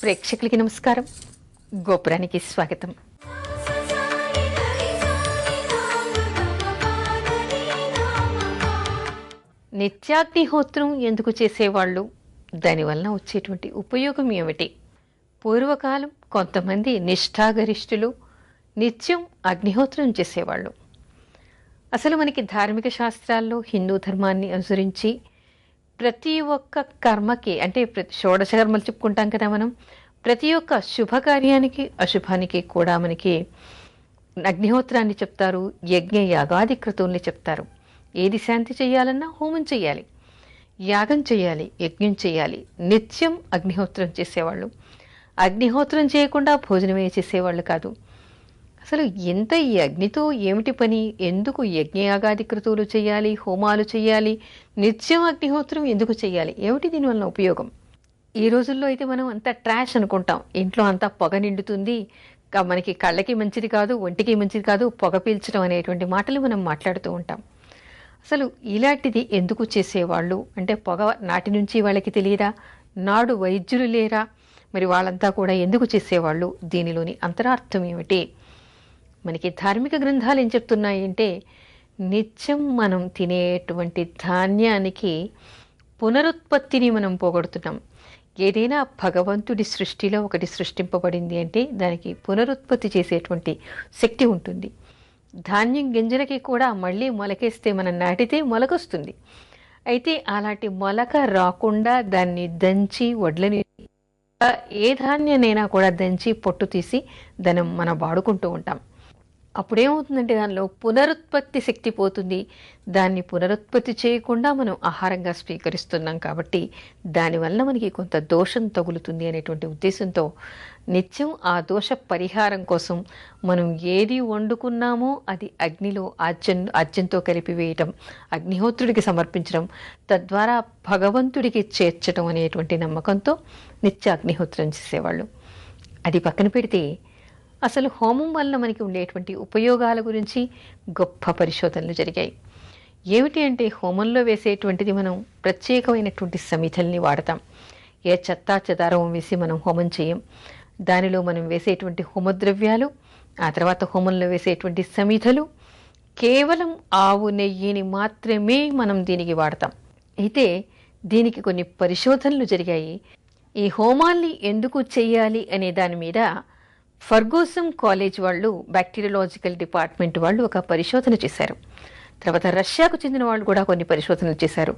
ప్రేక్షకులకి నమస్కారం. గోపురానికి స్వాగతం. నిత్యాగ్నిహోత్రం ఎందుకు చేసేవాళ్ళు, దానివల్ల వచ్చేటువంటి ఉపయోగం ఏమిటి? పూర్వకాలం కొంతమంది నిష్ఠాగరిష్ఠులు నిత్యం అగ్నిహోత్రం చేసేవాళ్ళు. అసలు మనకి ధార్మిక శాస్త్రాల్లో హిందూ ధర్మాన్ని అనుసరించి ప్రతి ఒక్క కర్మకి, అంటే షోడశ కర్మలు చెప్పుకుంటాం కదా మనం, ప్రతి ఒక్క శుభకార్యానికి అశుభానికి కూడా మనకి అగ్నిహోత్రాన్ని చెప్తారు, యజ్ఞ యాగాది క్రతువుల్ని చెప్తారు. ఏది శాంతి చేయాలన్నా హోమం చేయాలి, యాగం చేయాలి, యజ్ఞం చేయాలి. నిత్యం అగ్నిహోత్రం చేసేవాళ్ళు. అగ్నిహోత్రం చేయకుండా భోజనమే చేసేవాళ్ళు కాదు. అసలు ఎంత ఈ అగ్నితో ఏమిటి పని? ఎందుకు యజ్ఞయాగాది క్రతువులు చేయాలి, హోమాలు చేయాలి, నిత్యం అగ్నిహోత్రం ఎందుకు చేయాలి? ఏమిటి దీనివల్ల ఉపయోగం? ఈ రోజుల్లో అయితే మనం అంతా ట్రాష్ అనుకుంటాం. ఇంట్లో అంతా పొగ నిండుతుంది, మనకి కళ్ళకి మంచిది కాదు, ఒంటికి మంచిది కాదు, పొగ పీల్చడం అనేటువంటి మాటలు మనం మాట్లాడుతూ ఉంటాం. అసలు ఇలాంటిది ఎందుకు చేసేవాళ్ళు అంటే, పొగ నాటి నుంచి వాళ్ళకి తెలియదా? నాడు వైద్యులు లేరా? మరి వాళ్ళంతా కూడా ఎందుకు చేసేవాళ్ళు? దీనిలోని అంతరార్థం ఏమిటి? మనకి ధార్మిక గ్రంథాలు ఏం చెప్తున్నాయి అంటే, నిత్యం మనం తినేటువంటి ధాన్యానికి పునరుత్పత్తిని మనం పోగొడుతున్నాం. ఏదైనా భగవంతుడి సృష్టిలో ఒకటి సృష్టింపబడింది అంటే దానికి పునరుత్పత్తి చేసేటువంటి శక్తి ఉంటుంది. ధాన్యం గింజలకి కూడా మళ్ళీ మొలకేస్తే మనం నాటితే మొలకొస్తుంది. అయితే అలాంటి మొలక రాకుండా దాన్ని దంచి, వడ్లని ఏ ధాన్యానైనా కూడా దంచి పొట్టు తీసి దాన్ని మనం వాడుకుంటూ ఉంటాం. అప్పుడేమవుతుందంటే దానిలో పునరుత్పత్తి శక్తి పోతుంది. దాన్ని పునరుత్పత్తి చేయకుండా మనం ఆహారంగా స్వీకరిస్తున్నాం కాబట్టి దానివల్ల మనకి కొంత దోషం తగులుతుంది అనేటువంటి ఉద్దేశంతో నిత్యం ఆ దోష పరిహారం కోసం మనం ఏది వండుకున్నామో అది అగ్నిలో ఆజ్యంతో కలిపివేయటం, అగ్నిహోత్రుడికి సమర్పించడం, తద్వారా భగవంతుడికి చేర్చడం అనేటువంటి నమ్మకంతో నిత్య అగ్నిహోత్రం చేసేవాళ్ళు. అది పక్కన పెడితే అసలు హోమం వల్ల మనకి ఉండేటువంటి ఉపయోగాల గురించి గొప్ప పరిశోధనలు జరిగాయి. ఏమిటి అంటే, హోమంలో వేసేటువంటిది మనం ప్రత్యేకమైనటువంటి సమిధల్ని వాడతాం. ఏ చెత్తా చెదారం వేసి మనం హోమం చేయం. దానిలో మనం వేసేటువంటి హోమద్రవ్యాలు, ఆ తర్వాత హోమంలో వేసేటువంటి సమిధలు కేవలం ఆవు నెయ్యిని మాత్రమే మనం దీనికి వాడతాం. అయితే దీనికి కొన్ని పరిశోధనలు జరిగాయి. ఈ హోమాల్ని ఎందుకు చెయ్యాలి అనే దాని మీద ఫర్గూసన్ కాలేజ్ వాళ్ళు, బ్యాక్టీరియాలజికల్ డిపార్ట్మెంట్ వాళ్ళు ఒక పరిశోధన చేశారు. తర్వాత రష్యాకు చెందిన వాళ్ళు కూడా కొన్ని పరిశోధనలు చేశారు.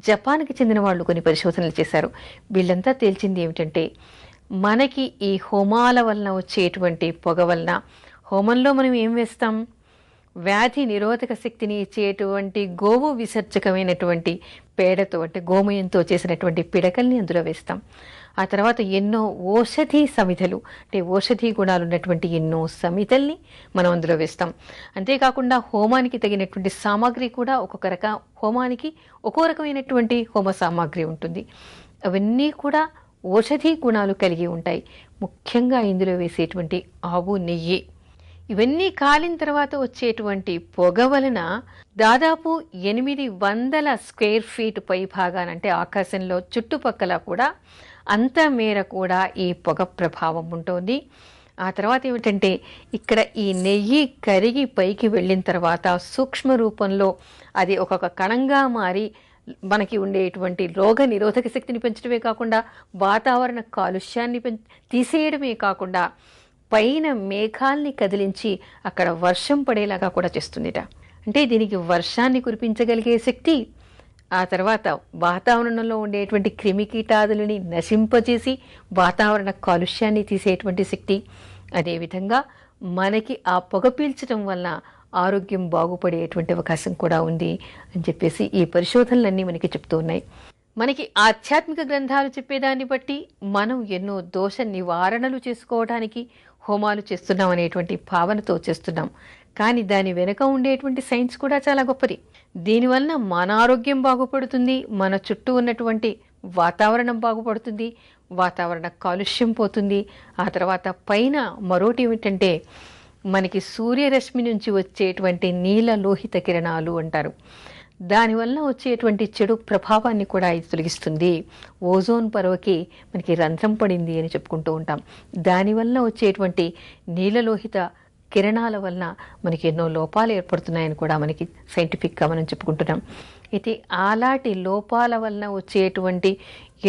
జపాన్కి చెందిన వాళ్ళు కొన్ని పరిశోధనలు చేశారు. వీళ్ళంతా తేల్చింది ఏమిటంటే, మనకి ఈ హోమాల వలన వచ్చేటువంటి పొగ వలన, హోమంలో మనం ఏం వేస్తాం? వ్యాధి నిరోధక శక్తిని ఇచ్చేటువంటి గోవు విసర్జకమైనటువంటి పేడతో, అంటే గోమయంతో చేసినటువంటి పిడకల్ని అందులో వేస్తాం. ఆ తర్వాత ఎన్నో ఓషధీ సమిధలు, అంటే ఓషధీ గుణాలు ఉన్నటువంటి ఎన్నో సమిధల్ని మనం అందులో వేస్తాం. అంతేకాకుండా హోమానికి తగినటువంటి సామాగ్రి కూడా హోమానికి ఒక్కో రకమైనటువంటి హోమ సామాగ్రి ఉంటుంది. అవన్నీ కూడా ఓషధీ గుణాలు కలిగి ఉంటాయి. ముఖ్యంగా ఇందులో వేసేటువంటి ఆవు నెయ్యి. ఇవన్నీ కాలిన తర్వాత వచ్చేటువంటి పొగ వలన దాదాపు 800 స్క్వేర్ ఫీట్ పై భాగానంటే ఆకాశంలో చుట్టుపక్కల కూడా అంత మేర కూడా ఈ పొగ ప్రభావం ఉంటుంది. ఆ తర్వాత ఏమిటంటే, ఇక్కడ ఈ నెయ్యి కరిగి పైకి వెళ్ళిన తర్వాత సూక్ష్మ రూపంలో అది ఒక్కొక్క కణంగా మారి మనకి ఉండేటువంటి రోగ నిరోధక శక్తిని పెంచడమే కాకుండా వాతావరణ కాలుష్యాన్ని తీసేయడమే కాకుండా పైన మేఘాల్ని కదిలించి అక్కడ వర్షం పడేలాగా కూడా చేస్తుందిట. అంటే దీనికి వర్షాన్ని కురిపించగలిగే శక్తి, ఆ తర్వాత వాతావరణంలో ఉండేటువంటి క్రిమికీటాదులని నశింపజేసి వాతావరణ కాలుష్యాన్ని తీసేటువంటి శక్తి, అదేవిధంగా మనకి ఆ పొగ పీల్చడం వల్ల ఆరోగ్యం బాగుపడేటువంటి అవకాశం కూడా ఉంది అని చెప్పేసి ఈ పరిశోధనలన్నీ మనకి చెప్తూ ఉన్నాయి. మనకి ఆధ్యాత్మిక గ్రంథాలు చెప్పేదాన్ని బట్టి మనం ఎన్నో దోష నివారణలు చేసుకోవడానికి హోమాలు చేస్తున్నాం అనేటువంటి భావనతో చేస్తున్నాం. కానీ దాని వెనుక ఉండేటువంటి సైన్స్ కూడా చాలా గొప్పది. దీనివల్ల మన ఆరోగ్యం బాగుపడుతుంది, మన చుట్టూ ఉన్నటువంటి వాతావరణం బాగుపడుతుంది, వాతావరణ కాలుష్యం పోతుంది. ఆ తర్వాత పైన మరోటి ఏమిటంటే, మనకి సూర్యరశ్మి నుంచి వచ్చేటువంటి నీల లోహిత కిరణాలు అంటారు. దానివల్ల వచ్చేటువంటి చెడు ప్రభావాన్ని కూడా ఇది తొలగిస్తుంది. ఓజోన్ పొరకి మనకి రంధ్రం పడింది అని చెప్పుకుంటూ ఉంటాం. దానివల్ల వచ్చేటువంటి నీలలోహిత కిరణాల వలన మనకి ఎన్నో లోపాలు ఏర్పడుతున్నాయని కూడా మనకి సైంటిఫిక్గా మనం చెప్పుకుంటున్నాం. అయితే అలాంటి లోపాల వలన వచ్చేటువంటి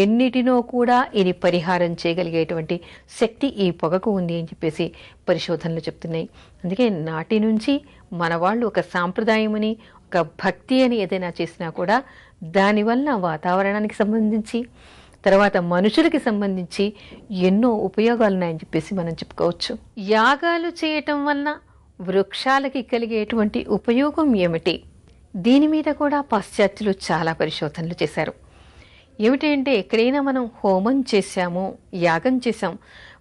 ఎన్నిటినో కూడా ఇది పరిహారం చేయగలిగేటువంటి శక్తి ఈ పొగకు ఉంది అని చెప్పేసి పరిశోధనలు చెప్తున్నాయి. అందుకే నాటి నుంచి మన వాళ్ళు ఒక సాంప్రదాయమని, ఒక భక్తి అని ఏదైనా చేసినా కూడా దానివల్ల వాతావరణానికి సంబంధించి, తర్వాత మనుషులకి సంబంధించి ఎన్నో ఉపయోగాలు ఉన్నాయని చెప్పేసి మనం చెప్పుకోవచ్చు. యాగాలు చేయటం వలన వృక్షాలకి కలిగేటువంటి ఉపయోగం ఏమిటి? దీని మీద కూడా పాశ్చాత్యులు చాలా పరిశోధనలు చేశారు. ఏమిటంటే ఎక్కడైనా మనం హోమం చేశాము, యాగం చేశాం.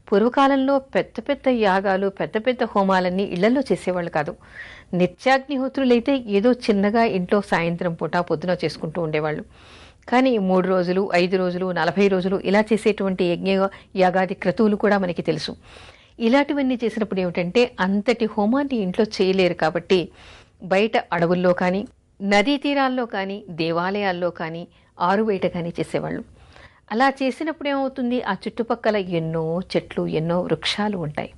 పూర్వకాలంలో పెద్ద పెద్ద యాగాలు, పెద్ద పెద్ద హోమాలన్నీ ఇళ్లలో చేసేవాళ్ళు కాదు. నిత్యాగ్నిహోత్రులైతే ఏదో చిన్నగా ఇంట్లో సాయంత్రం పూట పొద్దున చేసుకుంటూ ఉండేవాళ్ళు. కానీ 3 రోజులు, 5 రోజులు, 40 రోజులు ఇలా చేసేటువంటి యాగాది క్రతువులు కూడా మనకి తెలుసు. ఇలాంటివన్నీ చేసినప్పుడు ఏమిటంటే అంతటి హోమాన్ని ఇంట్లో చేయలేరు కాబట్టి బయట అడవుల్లో కానీ, నదీ తీరాల్లో కానీ, దేవాలయాల్లో కానీ, ఆరుబయట కానీ చేసేవాళ్ళు. అలా చేసినప్పుడు ఏమవుతుంది, ఆ చుట్టుపక్కల ఎన్నో చెట్లు, ఎన్నో వృక్షాలు ఉంటాయి.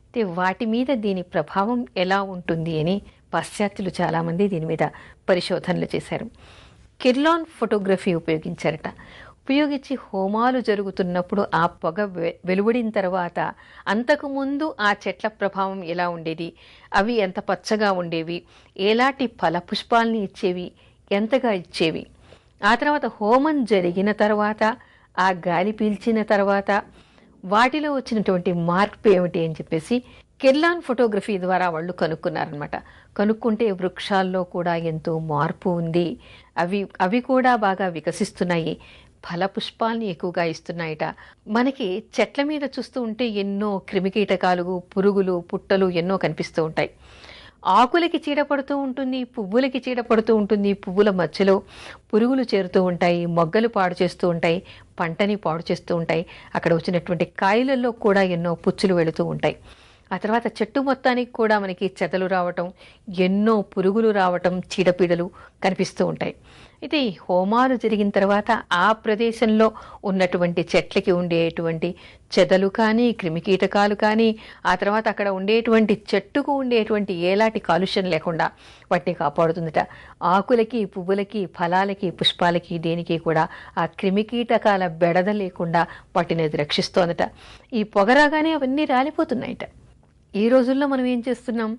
అయితే వాటి మీద దీని ప్రభావం ఎలా ఉంటుంది అని పాశ్చాత్యులు చాలామంది దీని మీద పరిశోధనలు చేశారు. కిర్లాన్ ఫోటోగ్రఫీ ఉపయోగించారట. ఉపయోగించి హోమాలు జరుగుతున్నప్పుడు ఆ పొగ వెలువడిన తర్వాత అంతకుముందు ఆ చెట్ల ప్రభావం ఎలా ఉండేది, అవి ఎంత పచ్చగా ఉండేవి, ఎలాంటి ఫలపుష్పాలని ఇచ్చేవి, ఎంతగా ఇచ్చేవి, ఆ తర్వాత హోమం జరిగిన తర్వాత ఆ గాలి పీల్చిన తర్వాత వాటిలో వచ్చినటువంటి మార్పు ఏమిటి అని చెప్పేసి కిర్లాన్ ఫోటోగ్రఫీ ద్వారా వాళ్ళు కనుక్కున్నారనమాట. కనుక్కుంటే వృక్షాల్లో కూడా ఎంతో మార్పు ఉంది, అవి కూడా బాగా వికసిస్తున్నాయి, ఫలపుష్పాల్ని ఎక్కువగా ఇస్తున్నాయట. మనకి చెట్ల మీద చూస్తూ ఉంటే ఎన్నో క్రిమికీటకాలు, పురుగులు, పుట్టలు ఎన్నో కనిపిస్తూ ఉంటాయి. ఆకులకి చీడ పడుతూ ఉంటుంది, పువ్వులకి చీడ పడుతూ ఉంటుంది, పువ్వుల మధ్యలో పురుగులు చేరుతూ ఉంటాయి, మొగ్గలు పాడు చేస్తూ ఉంటాయి, పంటని పాడు చేస్తూ ఉంటాయి. అక్కడ వచ్చినటువంటి కాయలలో కూడా ఎన్నో పుచ్చులు వెళుతూ ఉంటాయి. ఆ తర్వాత చెట్టు మొత్తానికి కూడా మనకి చెదలు రావటం, ఎన్నో పురుగులు రావటం, చీడపీడలు కనిపిస్తూ ఉంటాయి. అయితే ఈ హోమాలు జరిగిన తర్వాత ఆ ప్రదేశంలో ఉన్నటువంటి చెట్లకి ఉండేటువంటి చెదలు కానీ, క్రిమికీటకాలు కానీ, ఆ తర్వాత అక్కడ ఉండేటువంటి చెట్టుకు ఉండేటువంటి ఏలాంటి కాలుష్యం లేకుండా వాటిని కాపాడుతుందట. ఆకులకి, పువ్వులకి, ఫలాలకి, పుష్పాలకి, దేనికి కూడా ఆ క్రిమికీటకాల బెడద లేకుండా వాటిని అది రక్షిస్తోందట. ఈ పొగ రాగానే అవన్నీ రాలిపోతున్నాయట. ఈ రోజుల్లో మనం ఏం చేస్తున్నాం,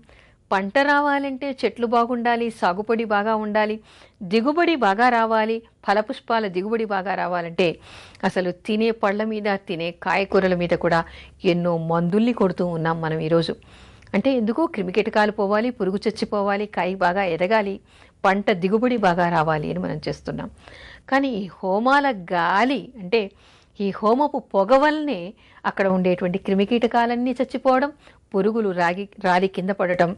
పంట రావాలంటే చెట్లు బాగుండాలి, సాగుబడి బాగా ఉండాలి, దిగుబడి బాగా రావాలి, ఫలపుష్పాల దిగుబడి బాగా రావాలంటే అసలు తినే పళ్ళ మీద, తినే కాయకూరల మీద కూడా ఎన్నో మందుల్ని కొడుతూ ఉన్నాం మనం ఈరోజు. అంటే ఎందుకు, క్రిమికీటకాలు పోవాలి, పురుగు చచ్చిపోవాలి, కాయ బాగా ఎదగాలి, పంట దిగుబడి బాగా రావాలి అని మనం చేస్తున్నాం. కానీ ఈ హోమాల గాలి అంటే ఈ హోమపు పొగ వల్లనే అక్కడ ఉండేటువంటి క్రిమికీటకాలన్నీ చచ్చిపోవడం, పురుగులు రాలి కింద పడటం,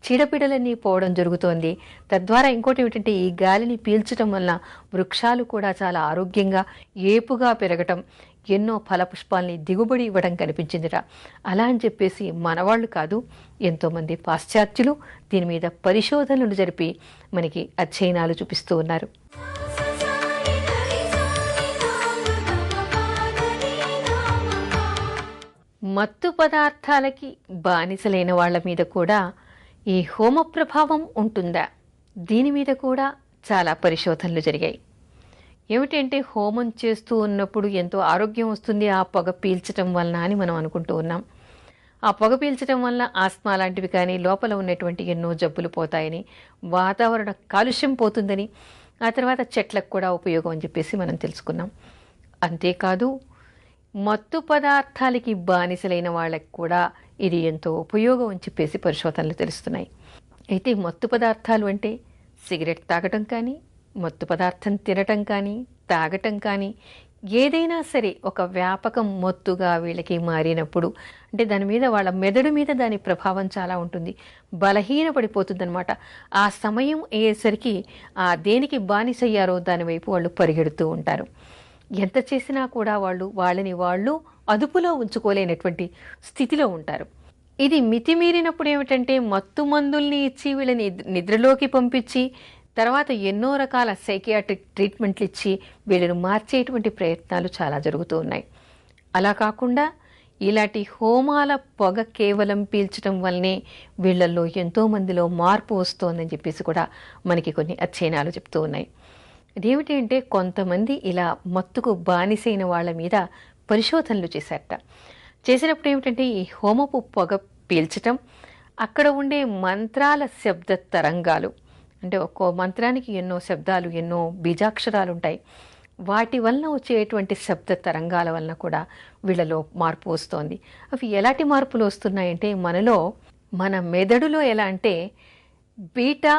చీడపీడలన్నీ పోవడం జరుగుతోంది. తద్వారా ఇంకోటి ఏమిటంటే ఈ గాలిని పీల్చడం వలన వృక్షాలు కూడా చాలా ఆరోగ్యంగా, ఏపుగా పెరగటం, ఎన్నో ఫలపుష్పాల్ని దిగుబడి ఇవ్వడం కనిపించిందిట. అలా అని చెప్పేసి మనవాళ్ళు కాదు, ఎంతోమంది పాశ్చాత్యులు దీని మీద పరిశోధనలు జరిపి మనకి అధ్యయనాలు చూపిస్తూ ఉన్నారు. మత్తు పదార్థాలకి బానిసలైన వాళ్ళ మీద కూడా ఈ హోమ ప్రభావం ఉంటుందా? దీని మీద కూడా చాలా పరిశోధనలు జరిగాయి. ఏమిటంటే హోమం చేస్తూ ఉన్నప్పుడు ఎంతో ఆరోగ్యం వస్తుంది ఆ పొగ పీల్చడం వలన అని మనం అనుకుంటూ ఉన్నాం. ఆ పొగ పీల్చడం వల్ల ఆస్మా లాంటివి కానీ, లోపల ఉన్నటువంటి ఎన్నో జబ్బులు పోతాయని, వాతావరణ కాలుష్యం పోతుందని, ఆ తర్వాత చెట్లకు కూడా ఉపయోగం అని చెప్పేసి మనం తెలుసుకున్నాం. అంతేకాదు మత్తు పదార్థాలకి బానిసలైన వాళ్ళకి కూడా ఇది ఎంతో ఉపయోగం అని చెప్పేసి పరిశోధనలు తెలుస్తున్నాయి. అయితే మత్తు పదార్థాలు అంటే సిగరెట్ తాగటం కానీ, మత్తు పదార్థం తినటం కానీ, తాగటం కానీ, ఏదైనా సరే ఒక వ్యాపకం మత్తుగా వీళ్ళకి మారినప్పుడు అంటే దాని మీద, వాళ్ళ మెదడు మీద దాని ప్రభావం చాలా ఉంటుంది, బలహీన పడిపోతుందన్నమాట. ఆ సమయం అయ్యేసరికి ఆ దేనికి బానిసయ్యారో దానివైపు వాళ్ళు పరిగెడుతూ ఉంటారు. ఎంత చేసినా కూడా వాళ్ళని వాళ్ళు అదుపులో ఉంచుకోలేనటువంటి స్థితిలో ఉంటారు. ఇది మితిమీరినప్పుడు ఏమిటంటే మత్తు మందుల్ని ఇచ్చి వీళ్ళని నిద్రలోకి పంపించి తర్వాత ఎన్నో రకాల సైకియాట్రిక్ ట్రీట్మెంట్లు ఇచ్చి వీళ్ళను మార్చేటువంటి ప్రయత్నాలు చాలా జరుగుతూ ఉన్నాయి. అలా కాకుండా ఇలాంటి హోమాల పొగ కేవలం పీల్చడం వల్లనే వీళ్ళల్లో ఎంతో మందిలో మార్పు వస్తోందని చెప్పేసి కూడా మనకి కొన్ని అధ్యయనాలు చెప్తూ ఉన్నాయి. ఇదేమిటి అంటే కొంతమంది ఇలా మత్తుకు బానిసైన వాళ్ళ మీద పరిశోధనలు చేశారట. చేసినప్పుడు ఏమిటంటే ఈ హోమపు పొగ పీల్చటం, అక్కడ ఉండే మంత్రాల శబ్ద తరంగాలు, అంటే ఒక్కో మంత్రానికి ఎన్నో శబ్దాలు, ఎన్నో బీజాక్షరాలు ఉంటాయి. వాటి వలన వచ్చేటువంటి శబ్ద తరంగాల వలన కూడా వీళ్ళలో మార్పు వస్తోంది. అవి ఎలాంటి మార్పులు వస్తున్నాయంటే మన మెదడులో ఎలా అంటే బీటా,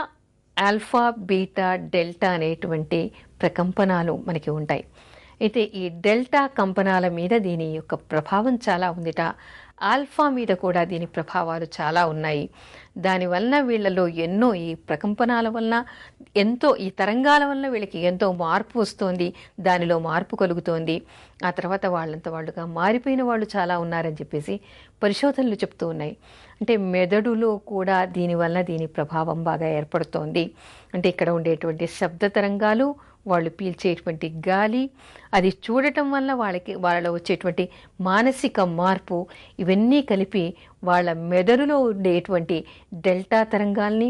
ఆల్ఫా, బీటా, డెల్టా అనేటువంటి ప్రకంపనాలు మనకి ఉంటాయి. అయితే ఈ డెల్టా కంపనాల మీద దీని యొక్క ప్రభావం చాలా ఉందిట. ఆల్ఫా మీద కూడా దీని ప్రభావాలు చాలా ఉన్నాయి. దానివలన వీళ్ళలో ఎన్నో ఈ ప్రకంపనాల వలన ఎంతో, ఈ తరంగాల వలన వీళ్ళకి ఎంతో మార్పు వస్తోంది, దానిలో మార్పు కలుగుతోంది. ఆ తర్వాత వాళ్ళంతా వాళ్ళుగా మారిపోయిన వాళ్ళు చాలా ఉన్నారని చెప్పేసి పరిశోధనలు చెప్తూ ఉన్నాయి. అంటే మెదడులో కూడా దీనివల్ల దీని ప్రభావం బాగా ఏర్పడుతోంది. అంటే ఇక్కడ ఉండేటువంటి శబ్ద తరంగాలు, వాళ్ళు పీల్చేటువంటి గాలి, అది చూడటం వల్ల వాళ్ళలో వచ్చేటువంటి మానసిక మార్పు, ఇవన్నీ కలిపి వాళ్ళ మెదడులో ఉండేటువంటి డెల్టా తరంగాల్ని,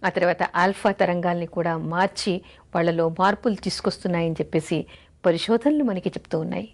ఆ తర్వాత ఆల్ఫా తరంగాల్ని కూడా మార్చి వాళ్ళలో మార్పులు తీసుకొస్తున్నాయని చెప్పేసి పరిశోధనలు మనకి చెప్తూ ఉన్నాయి.